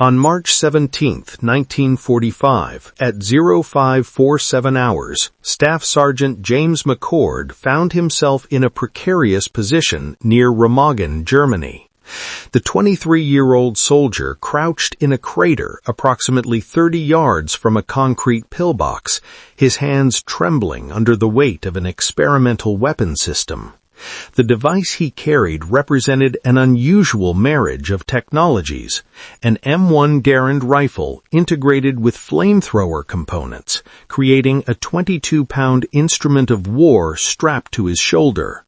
On March 17, 1945, at 0547 hours, Staff Sergeant James McCord found himself in a precarious position near Remagen, Germany. The 23-year-old soldier crouched in a crater approximately 30 yards from a concrete pillbox, his hands trembling under the weight of an experimental weapon system. The device he carried represented an unusual marriage of technologies, an M1 Garand rifle integrated with flamethrower components, creating a 22-pound instrument of war strapped to his shoulder.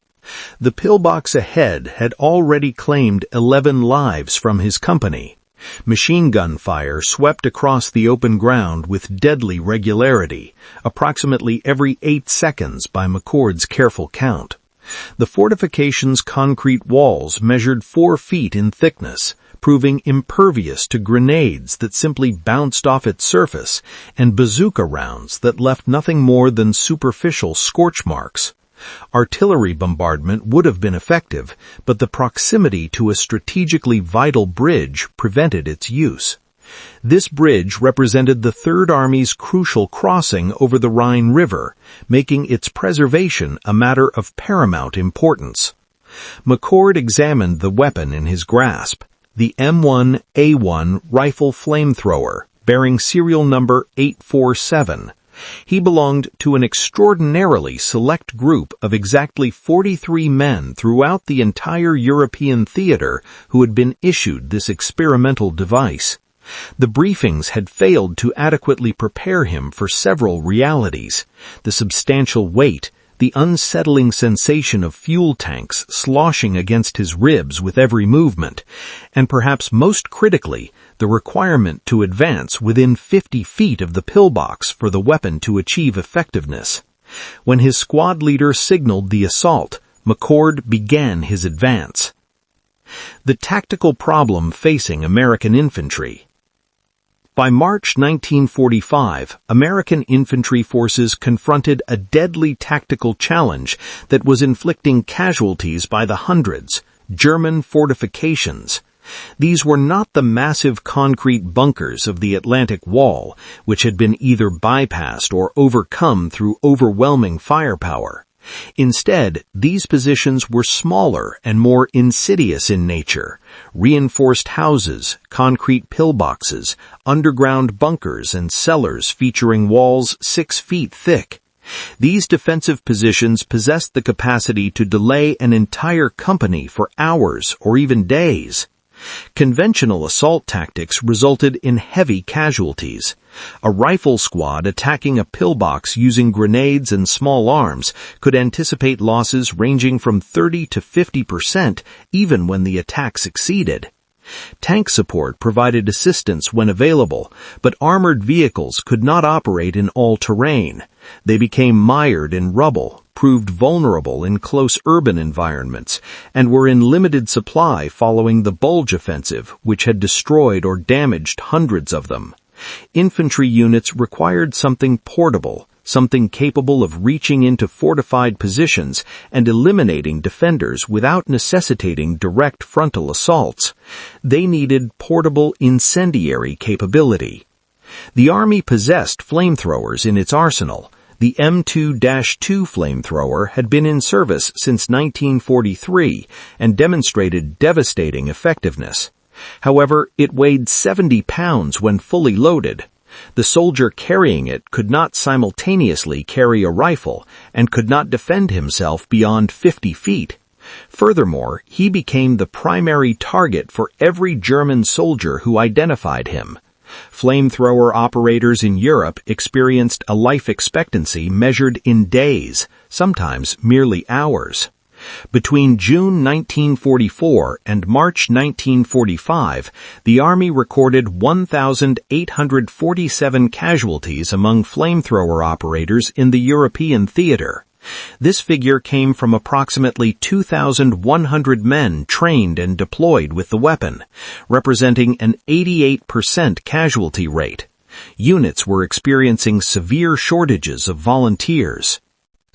The pillbox ahead had already claimed 11 lives from his company. Machine gun fire swept across the open ground with deadly regularity, approximately every 8 seconds by McCord's careful count. The fortification's concrete walls measured 4 feet in thickness, proving impervious to grenades that simply bounced off its surface and bazooka rounds that left nothing more than superficial scorch marks. Artillery bombardment would have been effective, but the proximity to a strategically vital bridge prevented its use. This bridge represented the Third Army's crucial crossing over the Rhine River, making its preservation a matter of paramount importance. McCord examined the weapon in his grasp, the M1 rifle flamethrower, bearing serial number 847. He belonged to an extraordinarily select group of exactly 43 men throughout the entire European theater who had been issued this experimental device. The briefings had failed to adequately prepare him for several realities: the substantial weight, the unsettling sensation of fuel tanks sloshing against his ribs with every movement, and perhaps most critically, the requirement to advance within 50 feet of the pillbox for the weapon to achieve effectiveness. When his squad leader signaled the assault, McCord began his advance. The tactical problem facing American infantry. By March 1945, American infantry forces confronted a deadly tactical challenge that was inflicting casualties by the hundreds: German fortifications. These were not the massive concrete bunkers of the Atlantic Wall, which had been either bypassed or overcome through overwhelming firepower. Instead, these positions were smaller and more insidious in nature: reinforced houses, concrete pillboxes, underground bunkers, and cellars featuring walls 6 feet thick. These defensive positions possessed the capacity to delay an entire company for hours or even days. Conventional assault tactics resulted in heavy casualties. A rifle squad attacking a pillbox using grenades and small arms could anticipate losses ranging from 30 to 50% even when the attack succeeded. Tank support provided assistance when available, but armored vehicles could not operate in all terrain. They became mired in rubble, proved vulnerable in close urban environments, and were in limited supply following the Bulge offensive, which had destroyed or damaged hundreds of them. Infantry units required something portable, something capable of reaching into fortified positions and eliminating defenders without necessitating direct frontal assaults. They needed portable incendiary capability. The Army possessed flamethrowers in its arsenal. The M2-2 flamethrower had been in service since 1943 and demonstrated devastating effectiveness. However, it weighed 70 pounds when fully loaded. The soldier carrying it could not simultaneously carry a rifle and could not defend himself beyond 50 feet. Furthermore, he became the primary target for every German soldier who identified him. Flamethrower operators in Europe experienced a life expectancy measured in days, sometimes merely hours. Between June 1944 and March 1945, the Army recorded 1,847 casualties among flamethrower operators in the European theater. This figure came from approximately 2,100 men trained and deployed with the weapon, representing an 88% casualty rate. Units were experiencing severe shortages of volunteers.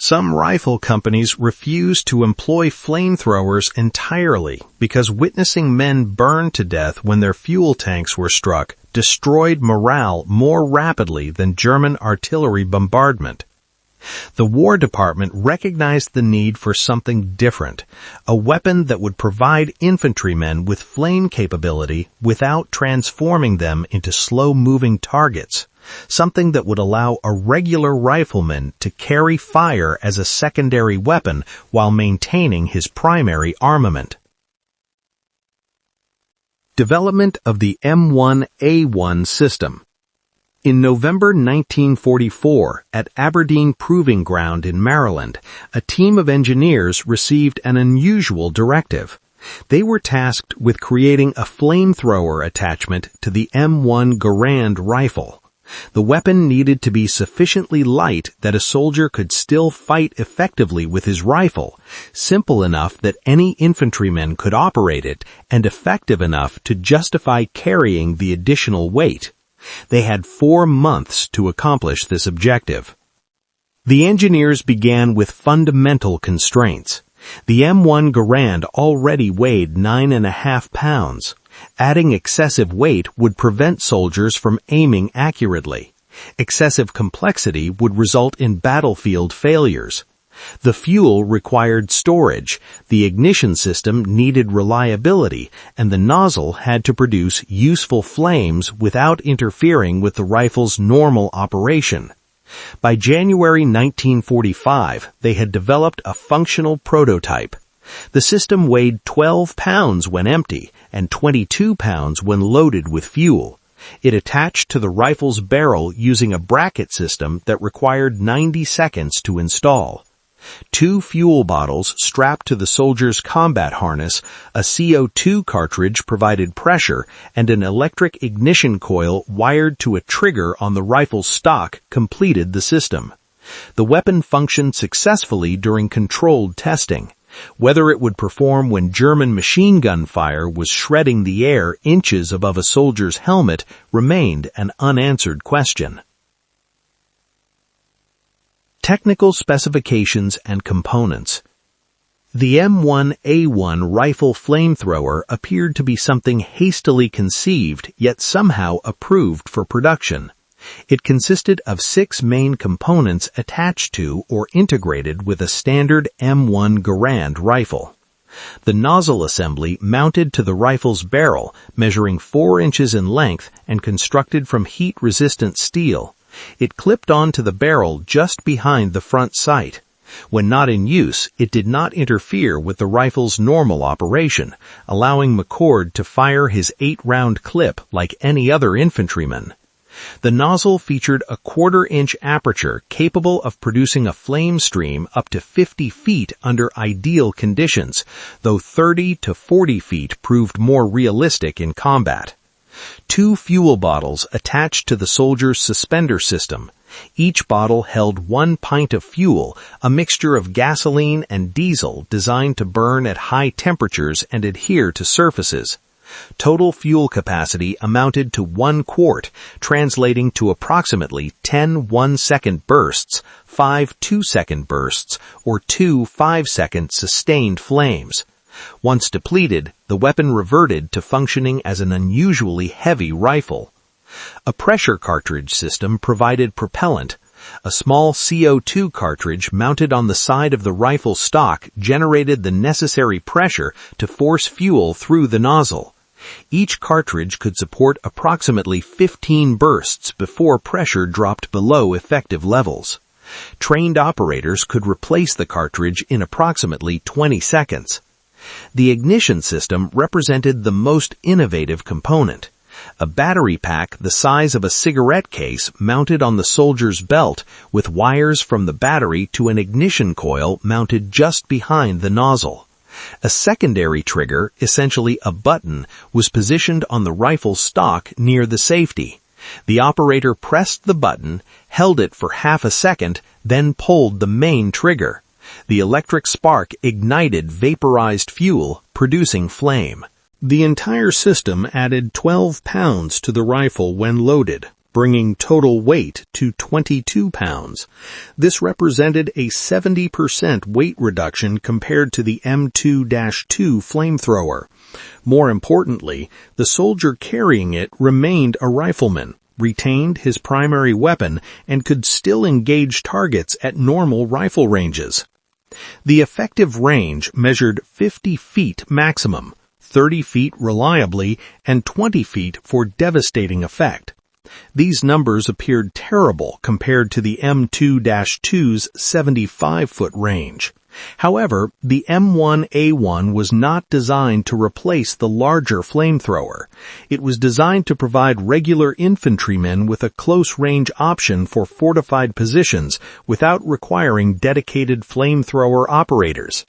Some rifle companies refused to employ flamethrowers entirely because witnessing men burn to death when their fuel tanks were struck destroyed morale more rapidly than German artillery bombardment. The War Department recognized the need for something different, a weapon that would provide infantrymen with flame capability without transforming them into slow-moving targets, something that would allow a regular rifleman to carry fire as a secondary weapon while maintaining his primary armament. Development of the M1A1 system. In November 1944, at Aberdeen Proving Ground in Maryland, a team of engineers received an unusual directive. They were tasked with creating a flamethrower attachment to the M1 Garand rifle. The weapon needed to be sufficiently light that a soldier could still fight effectively with his rifle, simple enough that any infantryman could operate it, and effective enough to justify carrying the additional weight. They had 4 months to accomplish this objective. The engineers began with fundamental constraints. The M1 Garand already weighed 9.5 pounds. Adding excessive weight would prevent soldiers from aiming accurately. Excessive complexity would result in battlefield failures. The fuel required storage, the ignition system needed reliability, and the nozzle had to produce useful flames without interfering with the rifle's normal operation. By January 1945, they had developed a functional prototype. The system weighed 12 pounds when empty and 22 pounds when loaded with fuel. It attached to the rifle's barrel using a bracket system that required 90 seconds to install. 2 fuel bottles strapped to the soldier's combat harness, a CO2 cartridge provided pressure, and an electric ignition coil wired to a trigger on the rifle's stock completed the system. The weapon functioned successfully during controlled testing. Whether it would perform when German machine gun fire was shredding the air inches above a soldier's helmet remained an unanswered question. Technical specifications and components. The M1A1 rifle flamethrower appeared to be something hastily conceived yet somehow approved for production. It consisted of 6 main components attached to or integrated with a standard M1 Garand rifle. The nozzle assembly mounted to the rifle's barrel, measuring 4 inches in length and constructed from heat-resistant steel. It clipped onto the barrel just behind the front sight. When not in use, it did not interfere with the rifle's normal operation, allowing McCord to fire his 8-round clip like any other infantryman. The nozzle featured a 1/4-inch aperture capable of producing a flame stream up to 50 feet under ideal conditions, though 30 to 40 feet proved more realistic in combat. 2 fuel bottles attached to the soldier's suspender system. Each bottle held 1 pint of fuel, a mixture of gasoline and diesel designed to burn at high temperatures and adhere to surfaces. Total fuel capacity amounted to 1 quart, translating to approximately 10 1-second bursts, 5 2-second bursts, or 2 5-second sustained flames. Once depleted, the weapon reverted to functioning as an unusually heavy rifle. A pressure cartridge system provided propellant. A small CO2 cartridge mounted on the side of the rifle stock generated the necessary pressure to force fuel through the nozzle. Each cartridge could support approximately 15 bursts before pressure dropped below effective levels. Trained operators could replace the cartridge in approximately 20 seconds. The ignition system represented the most innovative component. A battery pack the size of a cigarette case mounted on the soldier's belt with wires from the battery to an ignition coil mounted just behind the nozzle. A secondary trigger, essentially a button, was positioned on the rifle stock near the safety. The operator pressed the button, held it for half a second, then pulled the main trigger. The electric spark ignited vaporized fuel, producing flame. The entire system added 12 pounds to the rifle when loaded. bringing total weight to 22 pounds. This represented a 70% weight reduction compared to the M2-2 flamethrower. More importantly, the soldier carrying it remained a rifleman, retained his primary weapon, and could still engage targets at normal rifle ranges. The effective range measured 50 feet maximum, 30 feet reliably, and 20 feet for devastating effect. These numbers appeared terrible compared to the M2-2's 75-foot range. However, the M1A1 was not designed to replace the larger flamethrower. It was designed to provide regular infantrymen with a close-range option for fortified positions without requiring dedicated flamethrower operators.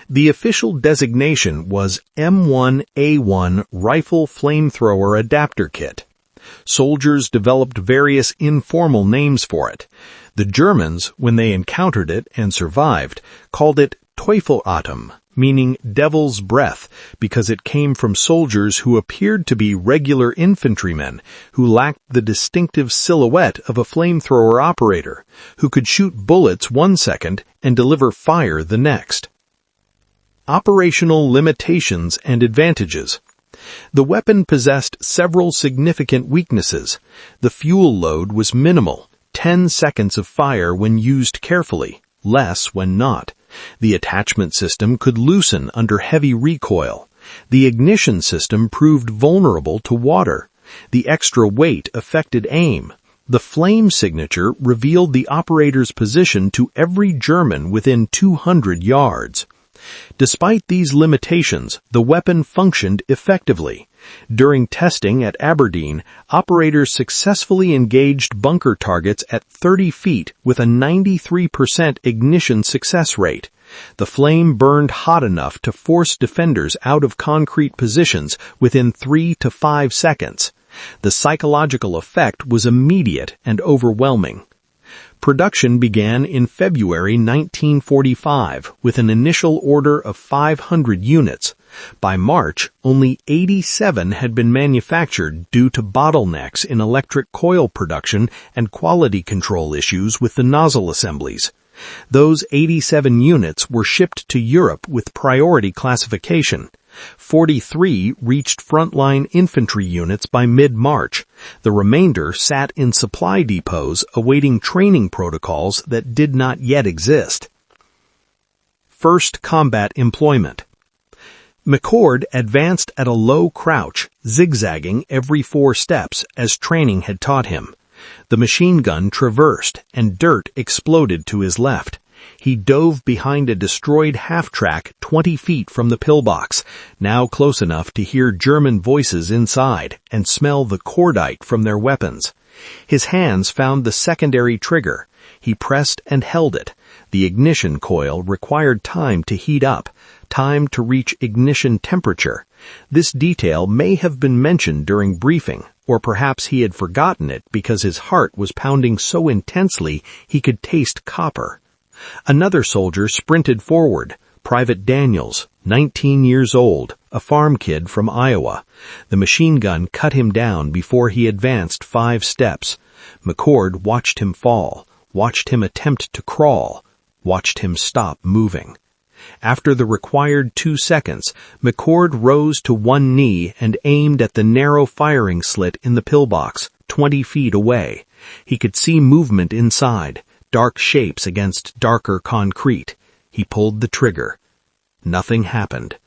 The official designation was M1A1 Rifle Flamethrower Adapter Kit. Soldiers developed various informal names for it. The Germans, when they encountered it and survived, called it Teufelatem, meaning devil's breath, because it came from soldiers who appeared to be regular infantrymen, who lacked the distinctive silhouette of a flamethrower operator, who could shoot bullets 1 second and deliver fire the next. Operational limitations and advantages. The weapon possessed several significant weaknesses. The fuel load was minimal, 10 seconds of fire when used carefully, less when not. The attachment system could loosen under heavy recoil. The ignition system proved vulnerable to water. The extra weight affected aim. The flame signature revealed the operator's position to every German within 200 yards. Despite these limitations, the weapon functioned effectively. During testing at Aberdeen, operators successfully engaged bunker targets at 30 feet with a 93% ignition success rate. The flame burned hot enough to force defenders out of concrete positions within 3 to 5 seconds. The psychological effect was immediate and overwhelming. Production began in February 1945 with an initial order of 500 units. By March, only 87 had been manufactured due to bottlenecks in electric coil production and quality control issues with the nozzle assemblies. Those 87 units were shipped to Europe with priority classification. 43 reached frontline infantry units by mid-March. The remainder sat in supply depots awaiting training protocols that did not yet exist. First combat employment. McCord advanced at a low crouch, zigzagging every 4 steps as training had taught him. The machine gun traversed, and dirt exploded to his left. He dove behind a destroyed half-track 20 feet from the pillbox, now close enough to hear German voices inside and smell the cordite from their weapons. His hands found the secondary trigger. He pressed and held it. The ignition coil required time to heat up, time to reach ignition temperature. This detail may have been mentioned during briefing, or perhaps he had forgotten it because his heart was pounding so intensely he could taste copper. Another soldier sprinted forward, Private Daniels, 19 years old, a farm kid from Iowa. The machine gun cut him down before he advanced 5 steps. McCord watched him fall, watched him attempt to crawl, watched him stop moving. After the required 2 seconds, McCord rose to one knee and aimed at the narrow firing slit in the pillbox, 20 feet away. He could see movement inside, dark shapes against darker concrete. He pulled the trigger. Nothing happened.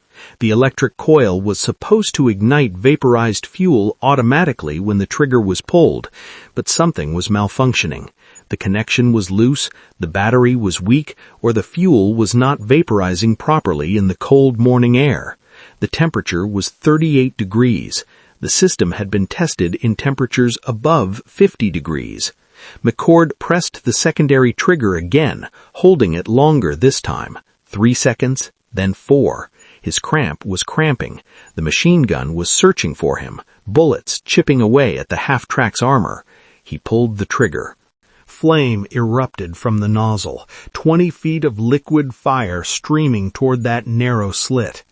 The electric coil was supposed to ignite vaporized fuel automatically when the trigger was pulled, but something was malfunctioning. The connection was loose, the battery was weak, or the fuel was not vaporizing properly in the cold morning air. The temperature was 38 degrees. The system had been tested in temperatures above 50 degrees. McCord pressed the secondary trigger again, holding it longer this time. 3 seconds, then 4. His cramp was cramping. The machine gun was searching for him, bullets chipping away at the half-track's armor. He pulled the trigger. Flame erupted from the nozzle, 20 feet of liquid fire streaming toward that narrow slit.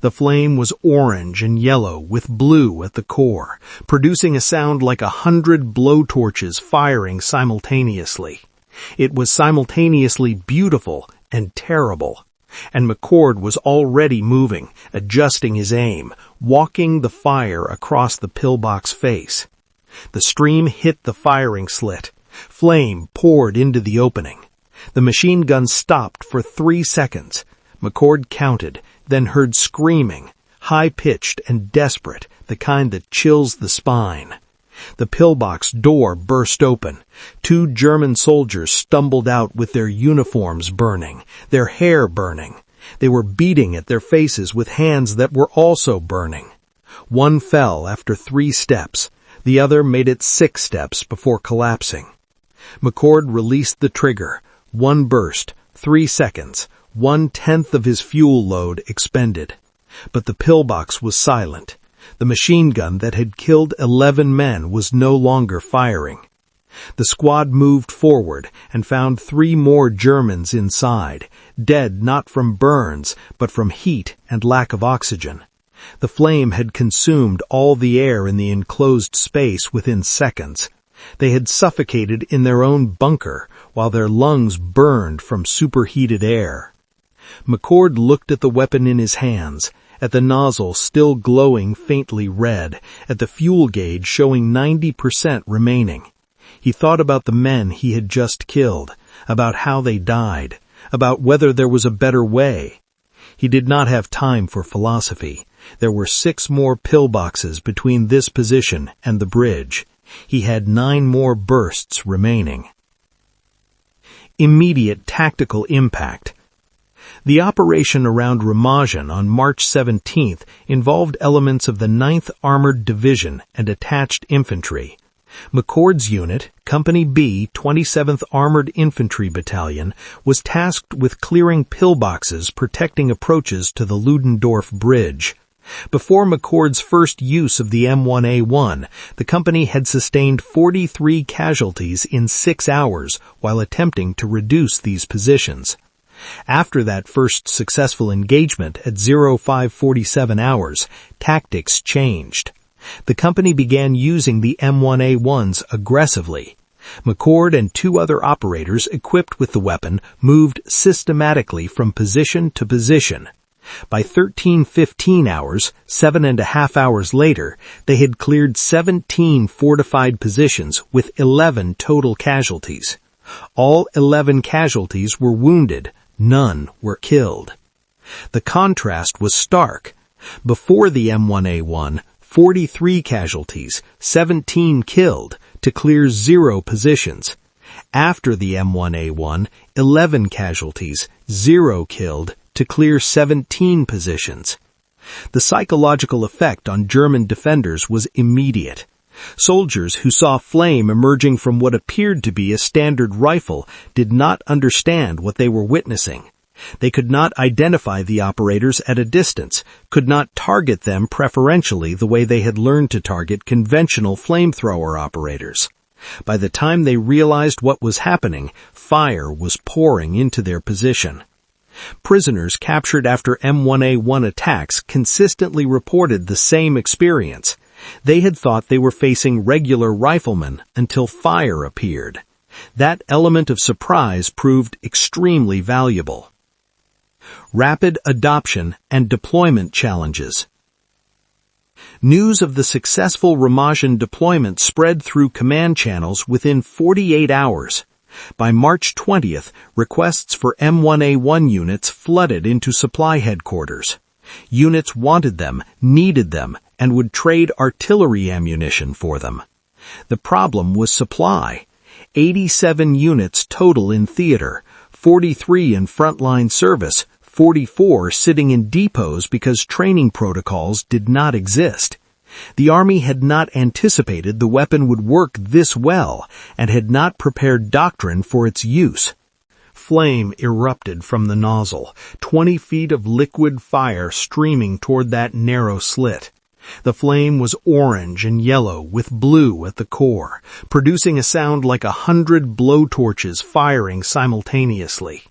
The flame was orange and yellow with blue at the core, producing a sound like 100 blowtorches firing simultaneously. It was simultaneously beautiful and terrible, and McCord was already moving, adjusting his aim, walking the fire across the pillbox face. The stream hit the firing slit. Flame poured into the opening. The machine gun stopped for 3 seconds. McCord counted, then heard screaming, high-pitched and desperate, the kind that chills the spine. The pillbox door burst open. 2 German soldiers stumbled out with their uniforms burning, their hair burning. They were beating at their faces with hands that were also burning. One fell after 3 steps. The other made it 6 steps before collapsing. McCord released the trigger. 1 burst, 3 seconds, 1/10 of his fuel load expended. But the pillbox was silent. The machine gun that had killed 11 men was no longer firing. The squad moved forward and found 3 more Germans inside, dead not from burns, but from heat and lack of oxygen. The flame had consumed all the air in the enclosed space within seconds. They had suffocated in their own bunker, while their lungs burned from superheated air. McCord looked at the weapon in his hands, at the nozzle still glowing faintly red, at the fuel gauge showing 90% remaining. He thought about the men he had just killed, about how they died, about whether there was a better way. He did not have time for philosophy. There were 6 more pillboxes between this position and the bridge. He had 9 more bursts remaining. Immediate tactical impact. The operation around Remagen on March 17th involved elements of the 9th Armored Division and attached infantry. McCord's unit, Company B, 27th Armored Infantry Battalion, was tasked with clearing pillboxes protecting approaches to the Ludendorff Bridge. Before McCord's first use of the M1A1, the company had sustained 43 casualties in 6 hours while attempting to reduce these positions. After that first successful engagement at 0547 hours, tactics changed. The company began using the M1A1s aggressively. McCord and 2 other operators equipped with the weapon moved systematically from position to position. By 13:15 hours, 7.5 hours later, they had cleared 17 fortified positions with 11 total casualties. All 11 casualties were wounded, none were killed. The contrast was stark. Before the M1A1, 43 casualties, 17 killed, to clear 0 positions. After the M1A1, 11 casualties, 0 killed, to clear 17 positions. The psychological effect on German defenders was immediate. Soldiers who saw flame emerging from what appeared to be a standard rifle did not understand what they were witnessing. They could not identify the operators at a distance, could not target them preferentially the way they had learned to target conventional flamethrower operators. By the time they realized what was happening, fire was pouring into their position. Prisoners captured after M1A1 attacks consistently reported the same experience. They had thought they were facing regular riflemen until fire appeared. That element of surprise proved extremely valuable. Rapid adoption and deployment challenges. News of the successful Remagen deployment spread through command channels within 48 hours. By March 20th, requests for M1A1 units flooded into supply headquarters. Units wanted them, needed them, and would trade artillery ammunition for them. The problem was supply. 87 units total in theater, 43 in frontline service, 44 sitting in depots because training protocols did not exist. The Army had not anticipated the weapon would work this well and had not prepared doctrine for its use. Flame erupted from the nozzle, 20 feet of liquid fire streaming toward that narrow slit. The flame was orange and yellow with blue at the core, producing a sound like 100 blowtorches firing simultaneously.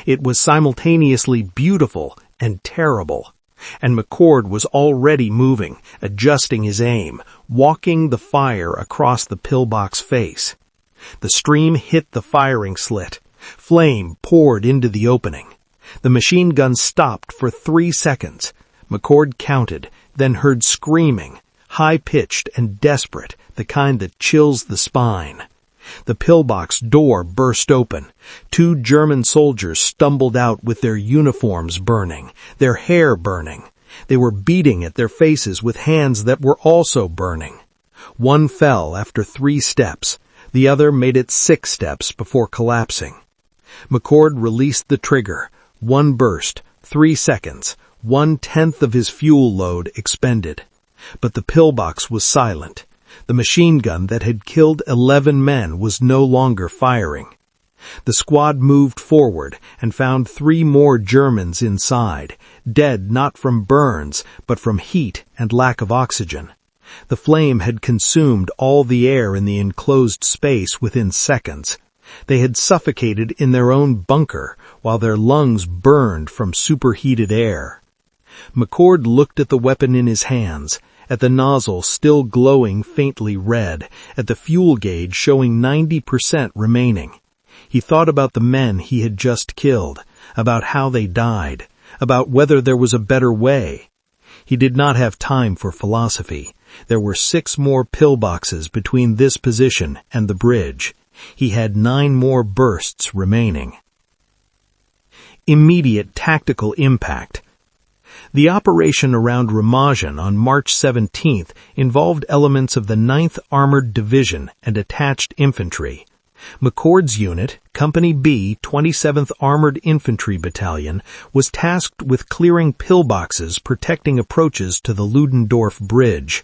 It was simultaneously beautiful and terrible. and McCord was already moving, adjusting his aim, walking the fire across the pillbox face. The stream hit the firing slit. Flame poured into the opening. The machine gun stopped for 3 seconds. McCord counted, then heard screaming, high-pitched and desperate, the kind that chills the spine. The pillbox door burst open. 2 German soldiers stumbled out with their uniforms burning, their hair burning. They were beating at their faces with hands that were also burning. One fell after 3 steps. The other made it 6 steps before collapsing. McCord released the trigger. 1 burst, 3 seconds, 1/10 of his fuel load expended. But the pillbox was silent. The machine gun that had killed 11 men was no longer firing. The squad moved forward and found 3 more Germans inside, dead not from burns, but from heat and lack of oxygen. The flame had consumed all the air in the enclosed space within seconds. They had suffocated in their own bunker, while their lungs burned from superheated air. McCord looked at the weapon in his hands, at the nozzle still glowing faintly red, at the fuel gauge showing 90% remaining. He thought about the men he had just killed, about how they died, about whether there was a better way. He did not have time for philosophy. There were 6 more pillboxes between this position and the bridge. He had 9 more bursts remaining. Immediate tactical impact. The operation around Remagen on March 17th involved elements of the 9th Armored Division and attached infantry. McCord's unit, Company B, 27th Armored Infantry Battalion, was tasked with clearing pillboxes protecting approaches to the Ludendorff Bridge.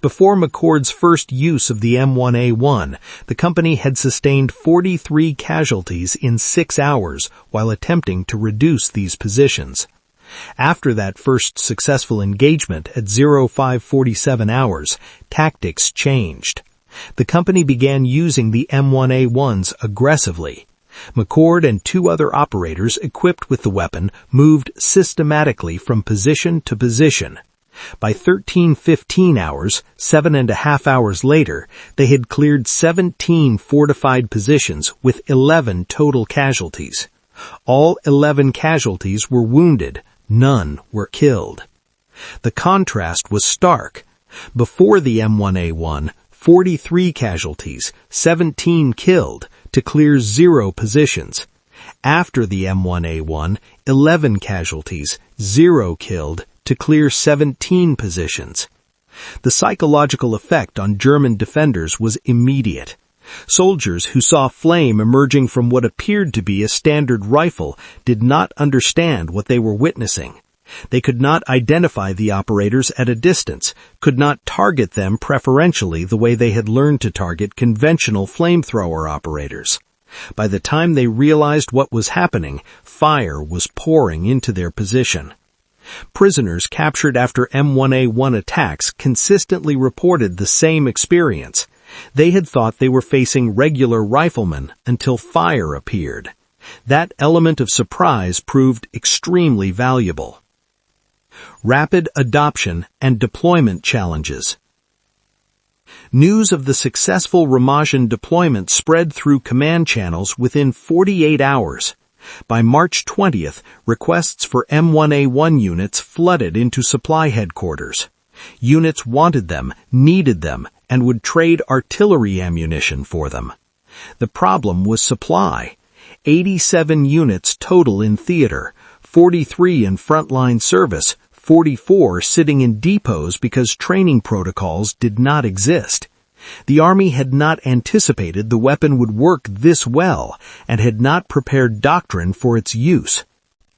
Before McCord's first use of the M1A1, the company had sustained 43 casualties in 6 hours while attempting to reduce these positions. After that first successful engagement at 0547 hours, tactics changed. The company began using the M1A1s aggressively. McCord and 2 other operators equipped with the weapon moved systematically from position to position. By 13:15 hours, 7.5 hours later, they had cleared 17 fortified positions with 11 total casualties. All 11 casualties were wounded. None were killed. The contrast was stark. Before the M1A1, 43 casualties, 17 killed, to clear 0 positions. After the M1A1, 11 casualties, 0 killed, to clear 17 positions. The psychological effect on German defenders was immediate. Soldiers who saw flame emerging from what appeared to be a standard rifle did not understand what they were witnessing. They could not identify the operators at a distance, could not target them preferentially the way they had learned to target conventional flamethrower operators. By the time they realized what was happening, fire was pouring into their position. Prisoners captured after M1A1 attacks consistently reported the same experience. They had thought they were facing regular riflemen until fire appeared. That element of surprise proved extremely valuable. Rapid adoption and deployment challenges. News of the successful Remagen deployment spread through command channels within 48 hours. By March 20th, requests for M1A1 units flooded into supply headquarters. Units wanted them, needed them, and would trade artillery ammunition for them. The problem was supply. 87 units total in theater, 43 in frontline service, 44 sitting in depots because training protocols did not exist. The Army had not anticipated the weapon would work this well and had not prepared doctrine for its use.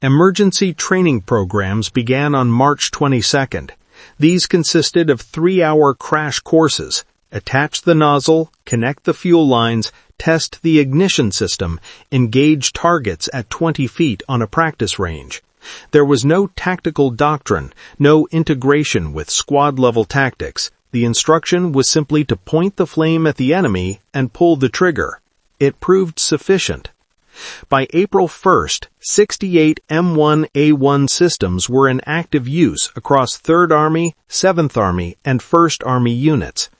Emergency training programs began on March 22nd. These consisted of 3-hour crash courses: attach the nozzle, connect the fuel lines, test the ignition system, engage targets at 20 feet on a practice range. There was no tactical doctrine, no integration with squad-level tactics. The instruction was simply to point the flame at the enemy and pull the trigger. It proved sufficient. By April 1st, 68 M1A1 systems were in active use across 3rd Army, 7th Army, and 1st Army units.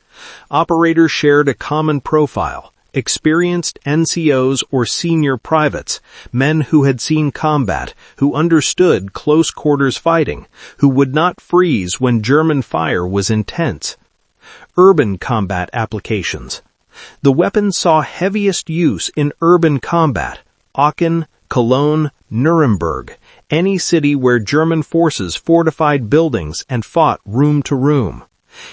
Operators shared a common profile: experienced NCOs or senior privates, men who had seen combat, who understood close-quarters fighting, who would not freeze when German fire was intense. Urban combat applications. The weapon saw heaviest use in urban combat: Aachen, Cologne, Nuremberg, any city where German forces fortified buildings and fought room to room.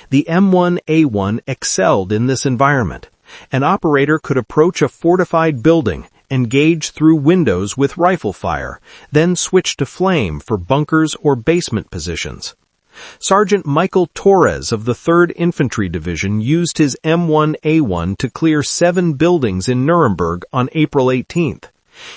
The M1A1 excelled in this environment. An operator could approach a fortified building, engage through windows with rifle fire, then switch to flame for bunkers or basement positions. Sergeant Michael Torres of the 3rd Infantry Division used his M1A1 to clear 7 buildings in Nuremberg on April 18th.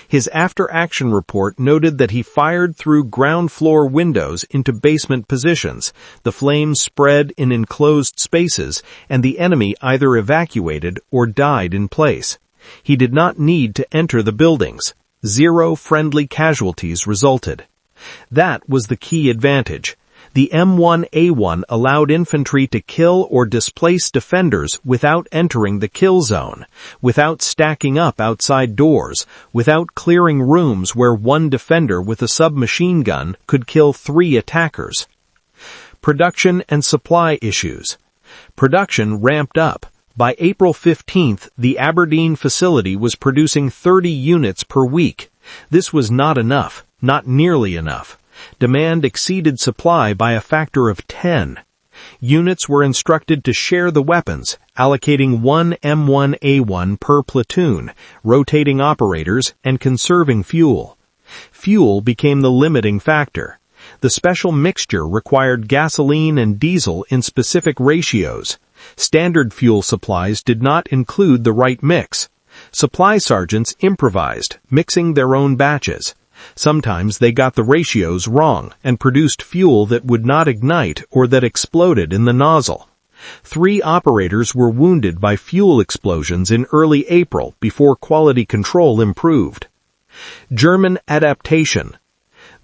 His after-action report noted that he fired through ground-floor windows into basement positions. The flames spread in enclosed spaces, and the enemy either evacuated or died in place. He did not need to enter the buildings. 0 friendly casualties resulted. That was the key advantage. The M1A1 allowed infantry to kill or displace defenders without entering the kill zone, without stacking up outside doors, without clearing rooms where one defender with a submachine gun could kill 3 attackers. Production and supply issues. Production ramped up. By April 15th, the Aberdeen facility was producing 30 units per week. This was not enough, not nearly enough. Demand exceeded supply by a factor of 10. Units were instructed to share the weapons, allocating 1 M1A1 per platoon, rotating operators, and conserving fuel. Fuel became the limiting factor. The special mixture required gasoline and diesel in specific ratios. Standard fuel supplies did not include the right mix. Supply sergeants improvised, mixing their own batches. Sometimes they got the ratios wrong and produced fuel that would not ignite or that exploded in the nozzle. 3 operators were wounded by fuel explosions in early April before quality control improved. German adaptation.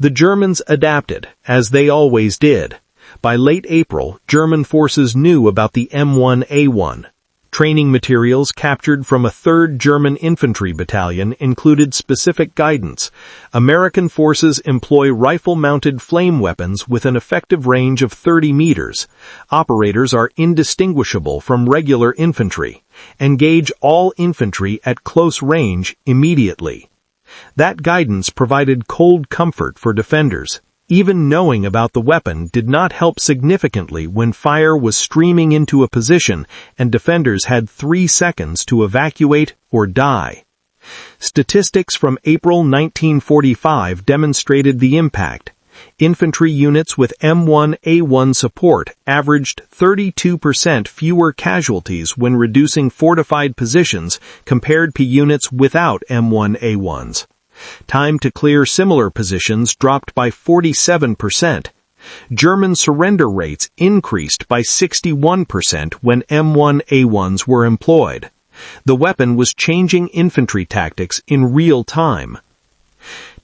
The Germans adapted, as they always did. By late April, German forces knew about the M1A1. Training materials captured from a 3rd German Infantry Battalion included specific guidance. American forces employ rifle-mounted flame weapons with an effective range of 30 meters. Operators are indistinguishable from regular infantry. Engage all infantry at close range immediately. That guidance provided cold comfort for defenders. Even knowing about the weapon did not help significantly when fire was streaming into a position and defenders had 3 seconds to evacuate or die. Statistics from April 1945 demonstrated the impact. Infantry units with M1A1 support averaged 32% fewer casualties when reducing fortified positions compared to units without M1A1s. Time to clear similar positions dropped by 47%. German surrender rates increased by 61% when M1A1s were employed. The weapon was changing infantry tactics in real time.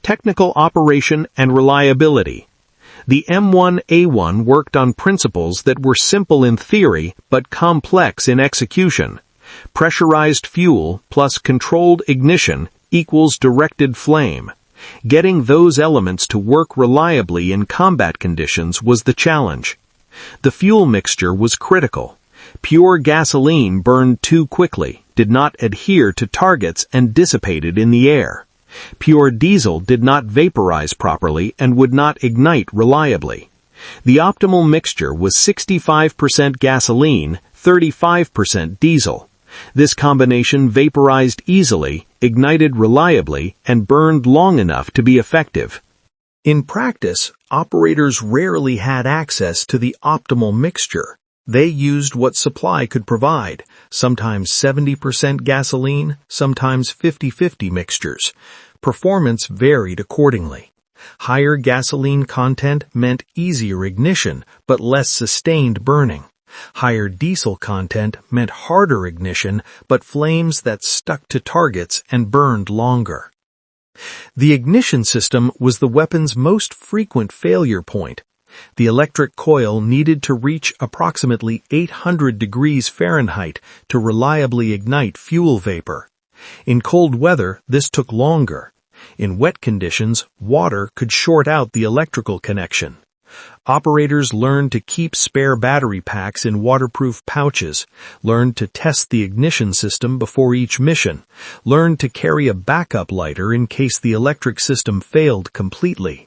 Technical operation and reliability. The M1A1 worked on principles that were simple in theory but complex in execution. Pressurized fuel plus controlled ignition equals directed flame. Getting those elements to work reliably in combat conditions was the challenge. The fuel mixture was critical. Pure gasoline burned too quickly, did not adhere to targets, and dissipated in the air. Pure diesel did not vaporize properly and would not ignite reliably. The optimal mixture was 65% gasoline, 35% diesel. This combination vaporized easily, ignited reliably, and burned long enough to be effective. In practice, operators rarely had access to the optimal mixture. They used what supply could provide, sometimes 70% gasoline, sometimes 50-50 mixtures. Performance varied accordingly. Higher gasoline content meant easier ignition, but less sustained burning. Higher diesel content meant harder ignition, but flames that stuck to targets and burned longer. The ignition system was the weapon's most frequent failure point. The electric coil needed to reach approximately 800 degrees Fahrenheit to reliably ignite fuel vapor. In cold weather, this took longer. In wet conditions, water could short out the electrical connection. Operators learned to keep spare battery packs in waterproof pouches, learned to test the ignition system before each mission, learned to carry a backup lighter in case the electric system failed completely.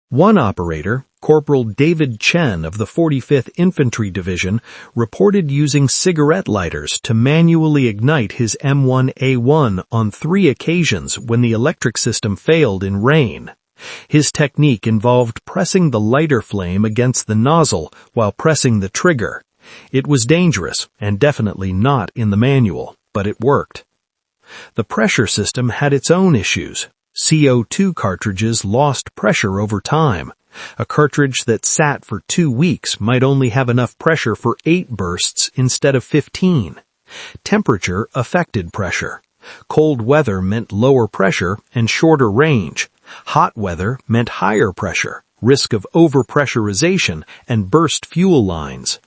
One operator, Corporal David Chen of the 45th Infantry Division, reported using cigarette lighters to manually ignite his M1A1 on 3 occasions when the electric system failed in rain. His technique involved pressing the lighter flame against the nozzle while pressing the trigger. It was dangerous and definitely not in the manual, but it worked. The pressure system had its own issues. CO2 cartridges lost pressure over time. A cartridge that sat for 2 weeks might only have enough pressure for 8 bursts instead of 15. Temperature affected pressure. Cold weather meant lower pressure and shorter range. Hot weather meant higher pressure, risk of overpressurization, and burst fuel lines.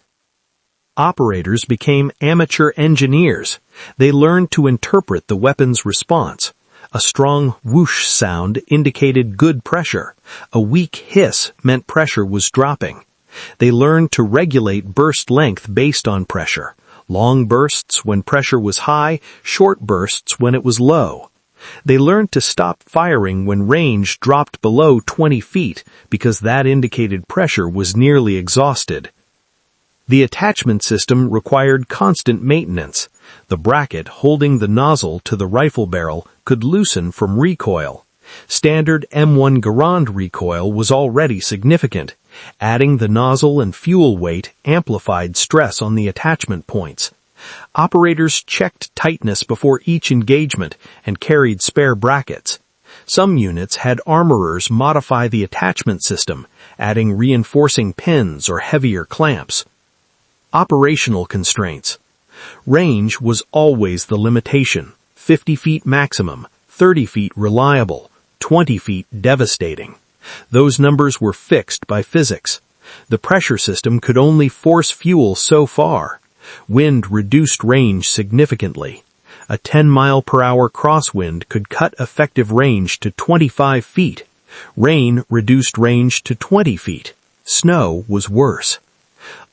Operators became amateur engineers. They learned to interpret the weapon's response. A strong whoosh sound indicated good pressure. A weak hiss meant pressure was dropping. They learned to regulate burst length based on pressure. Long bursts when pressure was high, short bursts when it was low. They learned to stop firing when range dropped below 20 feet because that indicated pressure was nearly exhausted. The attachment system required constant maintenance. The bracket holding the nozzle to the rifle barrel could loosen from recoil. Standard M1 Garand recoil was already significant. Adding the nozzle and fuel weight amplified stress on the attachment points. Operators checked tightness before each engagement and carried spare brackets. Some units had armorers modify the attachment system, adding reinforcing pins or heavier clamps. Operational constraints. Range was always the limitation. 50 feet maximum, 30 feet reliable, 20 feet devastating. Those numbers were fixed by physics. The pressure system could only force fuel so far. Wind reduced range significantly. A 10-mile-per-hour crosswind could cut effective range to 25 feet. Rain reduced range to 20 feet. Snow was worse.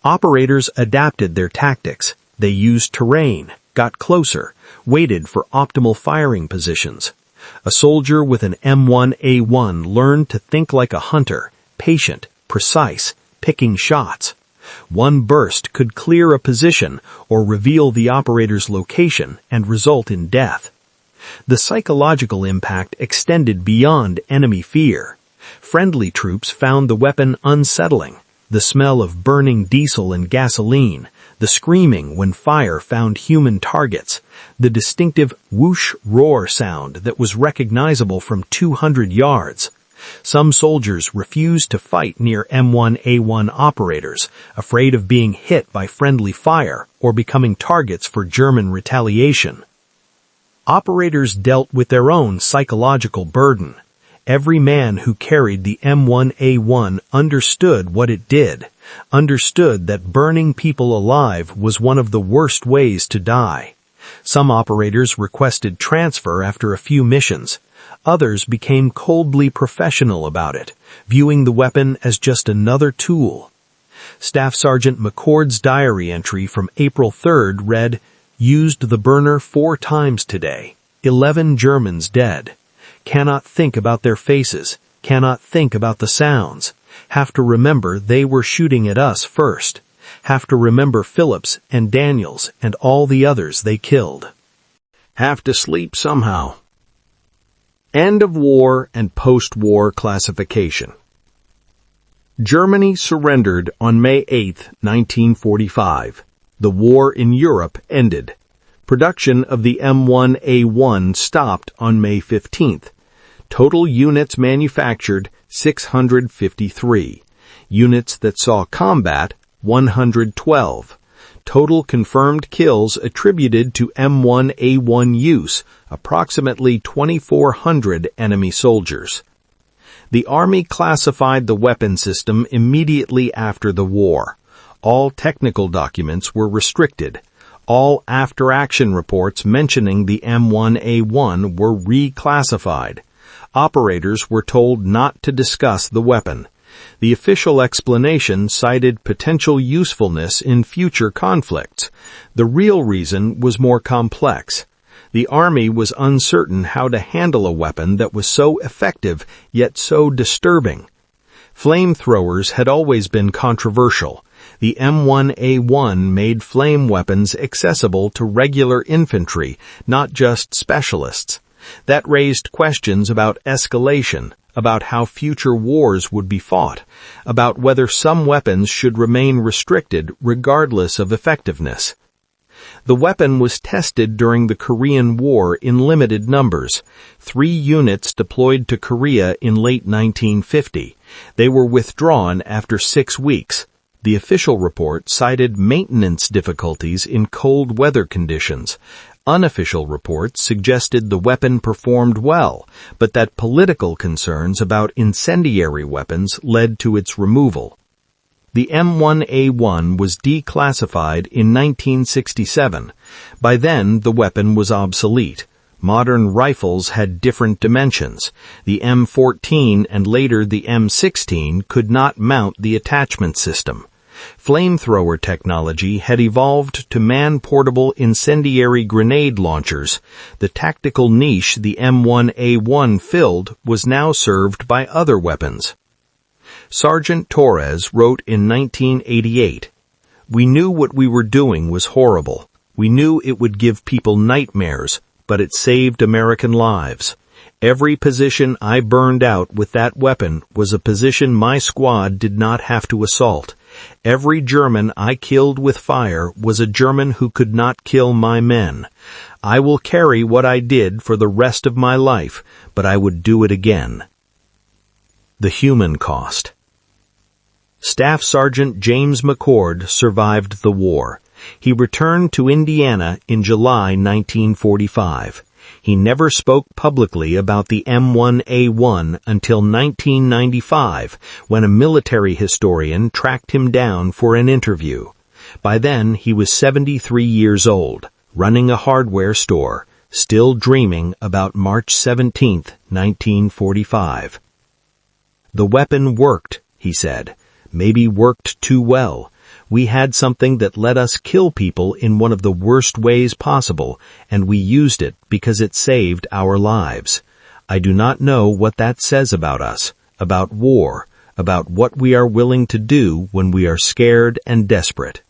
Operators adapted their tactics. They used terrain, got closer, waited for optimal firing positions. A soldier with an M1A1 learned to think like a hunter, patient, precise, picking shots. One burst could clear a position or reveal the operator's location and result in death. The psychological impact extended beyond enemy fear. Friendly troops found the weapon unsettling. The smell of burning diesel and gasoline, the screaming when fire found human targets, the distinctive whoosh roar sound that was recognizable from 200 yards. Some soldiers refused to fight near M1A1 operators, afraid of being hit by friendly fire or becoming targets for German retaliation. Operators dealt with their own psychological burden. Every man who carried the M1A1 understood what it did, understood that burning people alive was one of the worst ways to die. Some operators requested transfer after a few missions. Others became coldly professional about it, viewing the weapon as just another tool. Staff Sergeant McCord's diary entry from April 3rd read, "Used the burner 4 times today. 11 Germans dead. Cannot think about their faces. Cannot think about the sounds. Have to remember they were shooting at us first. Have to remember Phillips and Daniels and all the others they killed. Have to sleep somehow." End of war and post-war classification. Germany surrendered on May 8, 1945. The war in Europe ended. Production of the M1A1 stopped on May 15th. Total units manufactured, 653. Units that saw combat, 112. Total confirmed kills attributed to M1A1 use, approximately 2,400 enemy soldiers. The Army classified the weapon system immediately after the war. All technical documents were restricted. All after-action reports mentioning the M1A1 were reclassified. Operators were told not to discuss the weapon. The official explanation cited potential usefulness in future conflicts. The real reason was more complex. The Army was uncertain how to handle a weapon that was so effective yet so disturbing. Flamethrowers had always been controversial. The M1A1 made flame weapons accessible to regular infantry, not just specialists. That raised questions about escalation, about how future wars would be fought, about whether some weapons should remain restricted regardless of effectiveness. The weapon was tested during the Korean War in limited numbers. 3 units deployed to Korea in late 1950. They were withdrawn after 6 weeks. The official report cited maintenance difficulties in cold weather conditions. Unofficial reports suggested the weapon performed well, but that political concerns about incendiary weapons led to its removal. The M1A1 was declassified in 1967. By then, the weapon was obsolete. Modern rifles had different dimensions. The M14 and later the M16 could not mount the attachment system. Flamethrower technology had evolved to man-portable incendiary grenade launchers. The tactical niche the M1A1 filled was now served by other weapons. Sergeant Torres wrote in 1988, "We knew what we were doing was horrible. We knew it would give people nightmares, but it saved American lives. Every position I burned out with that weapon was a position my squad did not have to assault. Every German I killed with fire was a German who could not kill my men. I will carry what I did for the rest of my life, but I would do it again." The human cost. Staff Sergeant James McCord survived the war. He returned to Indiana in July 1945. He never spoke publicly about the M1A1 until 1995, when a military historian tracked him down for an interview. By then, he was 73 years old, running a hardware store, still dreaming about March 17, 1945. "The weapon worked," he said. "Maybe worked too well. We had something that let us kill people in one of the worst ways possible, and we used it because it saved our lives. I do not know what that says about us, about war, about what we are willing to do when we are scared and desperate."